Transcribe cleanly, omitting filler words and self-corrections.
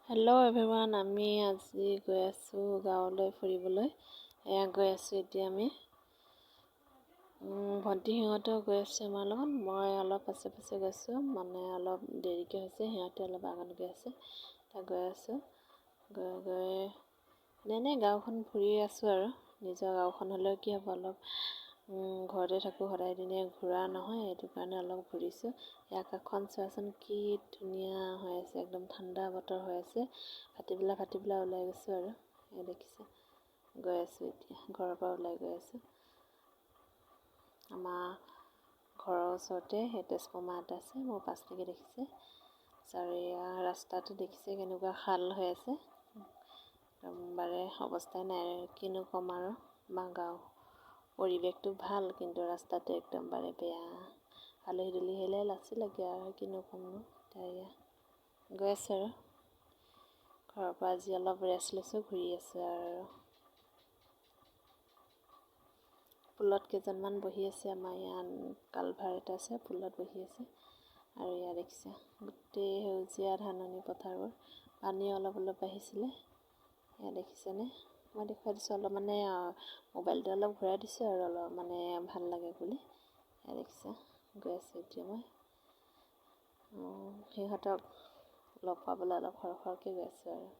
Hello' everyone, আমি আজি গৈ আছোঁ গাঁৱলৈ ফুৰিবলৈ। গৈ আছোঁ এতিয়া আমি। ভণ্টি সিহঁতেও গৈ আছে আমাৰ লগত। মই অলপ পাছে পাছে গৈছোঁ, মানে অলপ দেৰিকৈ হৈছে, সিহঁতে অলপ আগত গৈ আছে। তাত গৈ আছোঁ, গৈ এনেই গাঁওখন ফুৰি আছোঁ আৰু। নিজৰ গাঁওখন হ'লেও কি হ'ব, অলপ ঘৰতে থাকোঁ সদায় দিনে ঘূৰা নহয়, সেইটো কাৰণে অলপ ঘূৰিছোঁ। এই আকাশখন চোৱাচোন কি ধুনীয়া হৈ আছে, একদম ঠাণ্ডা বতৰ হৈ আছে। ভাটিবেলা ওলাই গৈছোঁ আৰু দেখিছে, গৈ আছোঁ এতিয়া ঘৰৰ পৰা ওলাই গৈ আছোঁ। আমাৰ ঘৰৰ ওচৰতে সেই তেজপুৰ মা এটা আছে, মোৰ পাছফালে দেখিছে। ৰাস্তাটো দেখিছে কেনেকুৱা খাল হৈ আছে, একদম অৱস্থাই নাই আৰু কিনো ক'ম আৰু। আমাৰ গাঁও পৰিৱেশটো ভাল, কিন্তু ৰাস্তাটো একদম বেয়া। আলহী দুলহী আহিলে লাচি লাগে আৰু কিনো ক'মনো। এতিয়া গৈ আছোঁ আৰু ঘৰৰ পৰা আজি অলপ ৰেষ্ট লৈছোঁ, ঘূৰি আছোঁ আৰু। পুলত কেইজনমান বহি আছে, আমাৰ ইয়াত কালভাৰ এটা আছে, পুলত বহি আছে। আৰু ইয়াত দেখিছে গোটেই সেউজীয়া ধাননি পথাৰবোৰ, পানী অলপ বাঢ়িছিলে। ইয়াত দেখিছেনে, মই দেখুৱাই দিছোঁ অলপ, মানে মোবাইলটো অলপ ঘূৰাই দিছোঁ আৰু অলপ মানে ভাল লাগে বুলি। ইয়াত দেখিছে, গৈ আছোঁ এতিয়া মই সিহঁতক লগ পাবলৈ অলপ সৰহকৈ গৈ আছোঁ আৰু।